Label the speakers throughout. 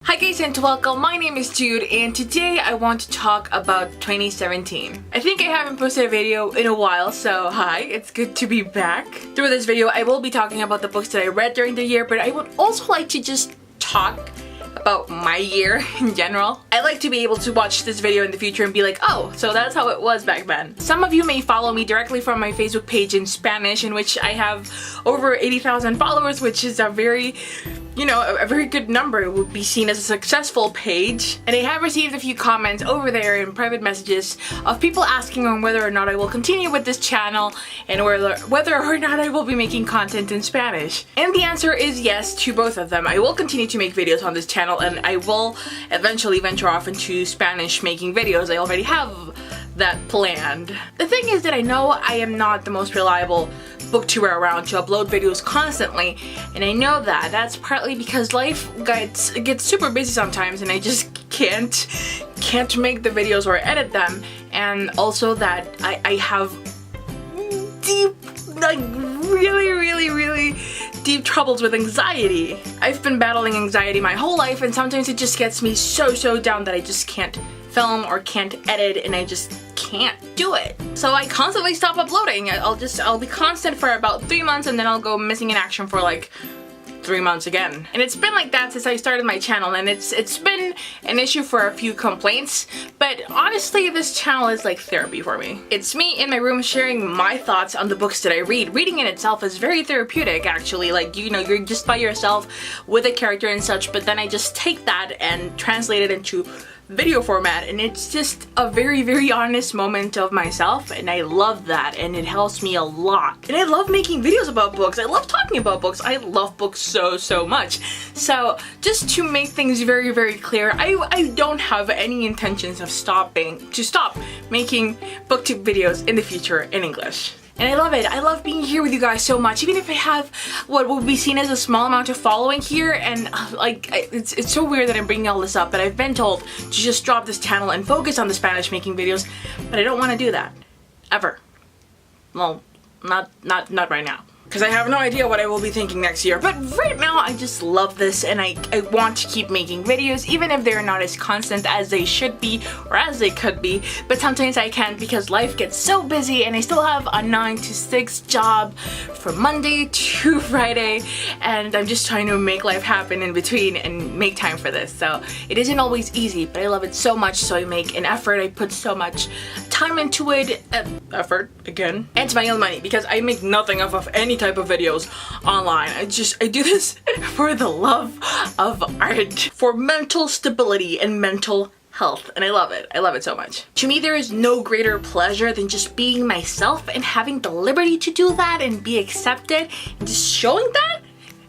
Speaker 1: Hi guys and welcome, my name is Jude and today I want to talk about 2017. I think I haven't posted a video in a while, so hi, it's good to be back. Through this video I will be talking about the books that I read during the year, but I would also like to just talk about my year in general. I like to be able to watch this video in the future and be like, oh, so that's how it was back then. Some of you may follow me directly from my Facebook page in Spanish, in which I have over 80,000 followers, which is a very, a very good number. It would be seen as a successful page. And I have received a few comments over there in private messages of people asking on whether or not I will continue with this channel and whether or not I will be making content in Spanish. And the answer is yes to both of them. I will continue to make videos on this channel and I will eventually venture off into Spanish making videos. I already have that planned. The thing is that I know I am not the most reliable booktuber around to upload videos constantly, and I know that that's partly because life gets super busy sometimes and I just can't make the videos or edit them, and also that I have deep, like really deep troubles with anxiety. I've been battling anxiety my whole life and sometimes it just gets me so down that I just can't film or can't edit and I just can't do it. So I constantly stop uploading. I'll be constant for about 3 months and then I'll go missing in action for like 3 months again. And it's been like that since I started my channel, and it's been an issue for a few complaints, but honestly this channel is like therapy for me. It's me in my room sharing my thoughts on the books that I read. Reading in itself is very therapeutic actually, like you're just by yourself with a character and such, but then I just take that and translate it into video format, and it's just a very honest moment of myself, and I love that and it helps me a lot. And I love making videos about books. I love talking about books. I love books so much. So just to make things very clear, I don't have any intentions of stop making booktube videos in the future in English. And I love it. I love being here with you guys so much, even if I have what will be seen as a small amount of following here, and it's so weird that I'm bringing all this up, but I've been told to just drop this channel and focus on the Spanish making videos, but I don't want to do that. Ever. Well, not right now. Because I have no idea what I will be thinking next year. But right now, I just love this and I want to keep making videos, even if they're not as constant as they should be or as they could be. But sometimes I can't because life gets so busy and I still have a 9 to 6 job from Monday to Friday. And I'm just trying to make life happen in between and make time for this. So it isn't always easy, but I love it so much. So I make an effort. I put so much time into it. Effort, again. And my own money, because I make nothing off of any type of videos online. I do this for the love of art, for mental stability and mental health, and I love it. I love it so much. To me, there is no greater pleasure than just being myself and having the liberty to do that and be accepted, and just showing that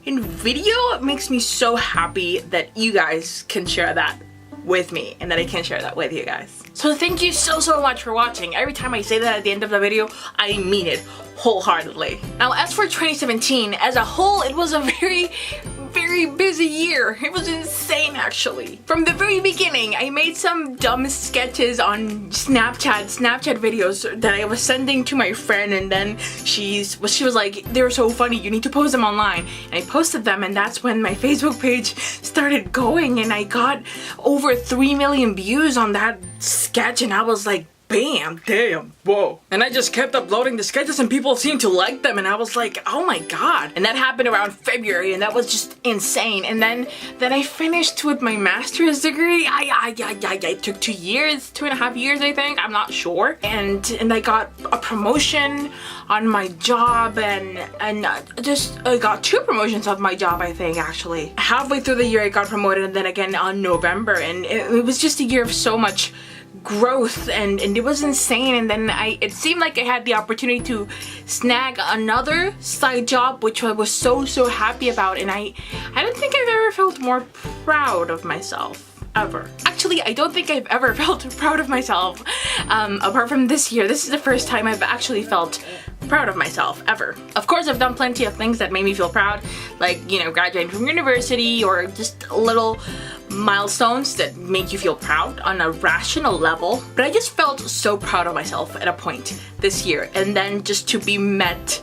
Speaker 1: in video. It makes me so happy that you guys can share that with me and that I can share that with you guys. So thank you so much for watching. Every time I say that at the end of the video, I mean it wholeheartedly. Now, as for 2017 as a whole, it was a very busy year. It was insane actually. From the very beginning, I made some dumb sketches on Snapchat videos that I was sending to my friend, and then she was like, they were so funny, you need to post them online. And I posted them, and that's when my Facebook page started going, and I got over 3 million views on that sketch, and I was like, bam, damn, whoa. And I just kept uploading the sketches and people seemed to like them, and I was like, oh my god. And that happened around February, and that was just insane. And then I finished with my master's degree. I took 2 years, 2.5 years, I think, I'm not sure. And I got a promotion on my job, and I got 2 promotions on my job, I think, actually. Halfway through the year I got promoted, and then again on November, and it was just a year of so much growth, and it was insane. And then it seemed like I had the opportunity to snag another side job, which I was so happy about, and I don't think I've ever felt more proud of myself. Ever. Actually, I don't think I've ever felt proud of myself apart from this year. This is the first time I've actually felt proud of myself, ever. Of course, I've done plenty of things that made me feel proud, like, graduating from university, or just little milestones that make you feel proud on a rational level. But I just felt so proud of myself at a point this year, and then just to be met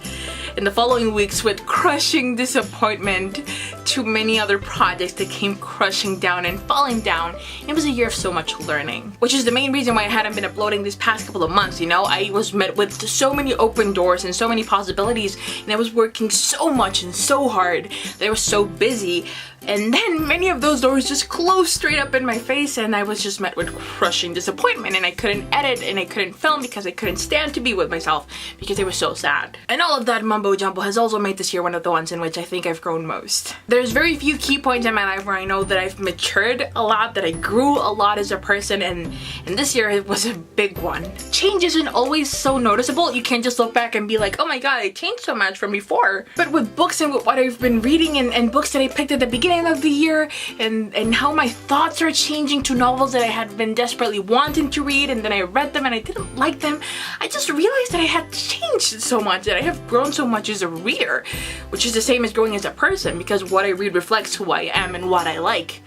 Speaker 1: in the following weeks with crushing disappointment to many other projects that came crushing down and falling down. It was a year of so much learning, which is the main reason why I hadn't been uploading this past couple of months, you know? I was met with so many open doors and so many possibilities, and I was working so much and so hard that I was so busy. And then many of those doors just closed straight up in my face, and I was just met with crushing disappointment, and I couldn't edit and I couldn't film because I couldn't stand to be with myself because I was so sad. And all of that mumbo jumbo has also made this year one of the ones in which I think I've grown most. There's very few key points in my life where I know that I've matured a lot, that I grew a lot as a person, and this year it was a big one. Change isn't always so noticeable. You can't just look back and be like, oh my god, I changed so much from before. But with books and with what I've been reading and books that I picked at the beginning of the year, and how my thoughts are changing to novels that I had been desperately wanting to read, and then I read them and I didn't like them, I just realized that I had changed so much, that I have grown so much as a reader, which is the same as growing as a person, because what I read reflects who I am and what I like.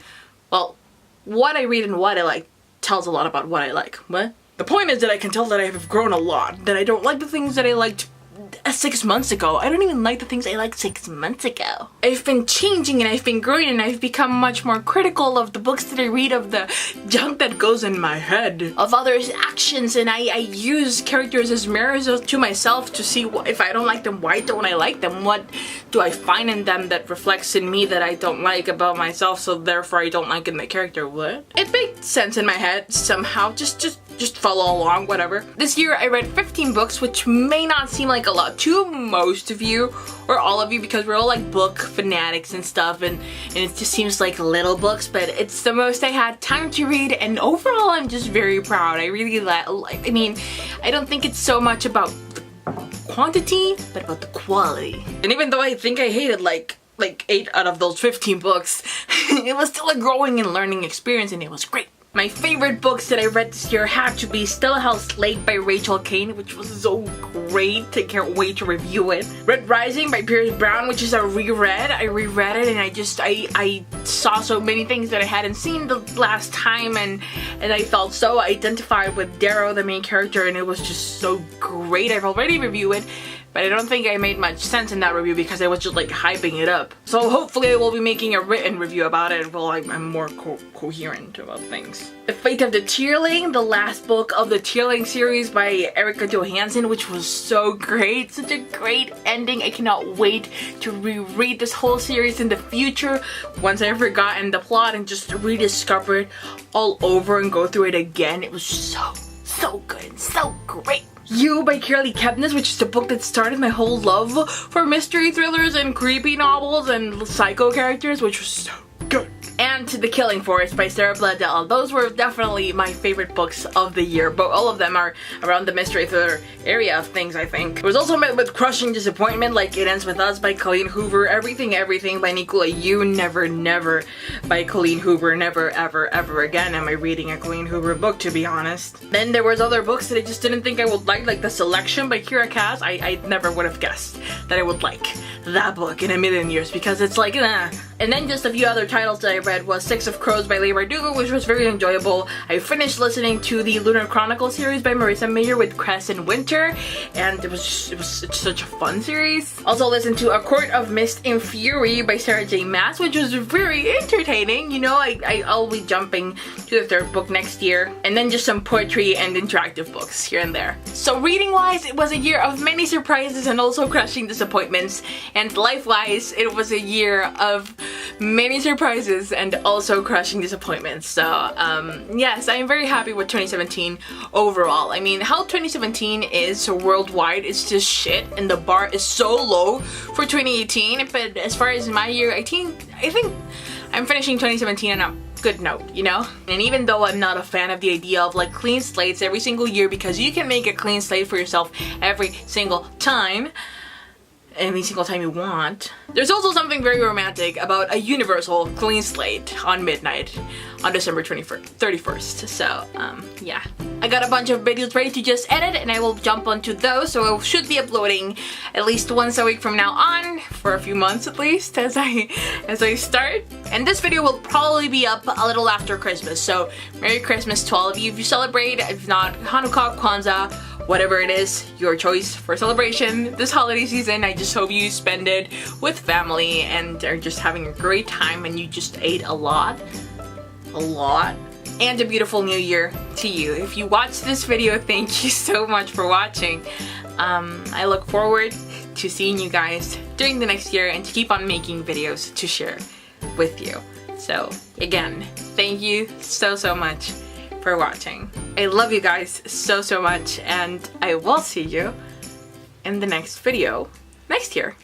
Speaker 1: Well, what I read and what I like tells a lot about what I like. What? The point is that I can tell that I have grown a lot, that I don't like the things that I liked 6 months ago. I don't even like the things I liked 6 months ago. I've been changing and I've been growing, and I've become much more critical of the books that I read, of the junk that goes in my head, of others' actions, and I use characters as mirrors to myself to see if I don't like them, why don't I like them? What do I find in them that reflects in me that I don't like about myself, so therefore I don't like in the character? What? It made sense in my head somehow. Just follow along, whatever. This year I read 15 books, which may not seem like a lot to most of you or all of you, because we're all like book fanatics and stuff, and it just seems like little books, but it's the most I had time to read, and overall I'm just very proud. I really I mean, I don't think it's so much about the quantity, but about the quality. And even though I think I hated like 8 out of those 15 books, it was still a growing and learning experience, and it was great. My favorite books that I read this year had to be Still Held Late by Rachel Caine, which was so great. I can't wait to review it. Red Rising by Pierce Brown, which is a reread. I reread it, and I saw so many things that I hadn't seen the last time, and I felt so identified with Darrow, the main character, and it was just so great. I've already reviewed it, but I don't think I made much sense in that review because I was just like hyping it up. So hopefully I will be making a written review about it while I'm more coherent about things. The Fate of the Tearling, the last book of the Tearling series by Erica Johansson, which was so great. Such a great ending. I cannot wait to reread this whole series in the future once I've forgotten the plot and just rediscover it all over and go through it again. It was so good and so great. You by Kirli Kepnes, which is the book that started my whole love for mystery thrillers and creepy novels and psycho characters, which was so good. And The Killing Forest by Sarah Bladell. Those were definitely my favorite books of the year, but all of them are around the mystery thriller area of things, I think. It was also met with crushing disappointment, like It Ends With Us by Colleen Hoover, Everything by Nicola Yu, Never by Colleen Hoover. Never ever again am I reading a Colleen Hoover book, to be honest. Then there was other books that I just didn't think I would like The Selection by Kira Cass. I never would have guessed that I would like that book in a million years, because it's like, nah. And then just a few other titles that I read was Six of Crows by Leigh Bardugo, which was very enjoyable. I finished listening to the Lunar Chronicle series by Marissa Mayer with Cress and Winter, and it was such a fun series. Also listened to A Court of Mist and Fury by Sarah J Maas, which was very entertaining. You know, I'll be jumping to the 3rd book next year. And then just some poetry and interactive books here and there. So reading wise, it was a year of many surprises and also crushing disappointments. And life wise, it was a year of many surprises and also crushing disappointments. So yes, I am very happy with 2017 overall. I mean, how 2017 is worldwide is just shit, and the bar is so low for 2018. But as far as my year, I think I'm finishing 2017 on a good note, you know? And even though I'm not a fan of the idea of like clean slates every single year, because you can make a clean slate for yourself every single time you want. There's also something very romantic about a universal clean slate on midnight on December 31st. So, yeah. I got a bunch of videos ready to just edit and I will jump onto those, so I should be uploading at least once a week from now on, for a few months at least, as I start. And this video will probably be up a little after Christmas, so Merry Christmas to all of you if you celebrate. If not, Hanukkah, Kwanzaa, whatever it is, your choice for celebration this holiday season. I just hope you spend it with family and are just having a great time and you just ate a lot. And a beautiful new year to you. If you watched this video, thank you so much for watching. I look forward to seeing you guys during the next year and to keep on making videos to share with you. So again, thank you so much for watching. I love you guys so much, and I will see you in the next video next year.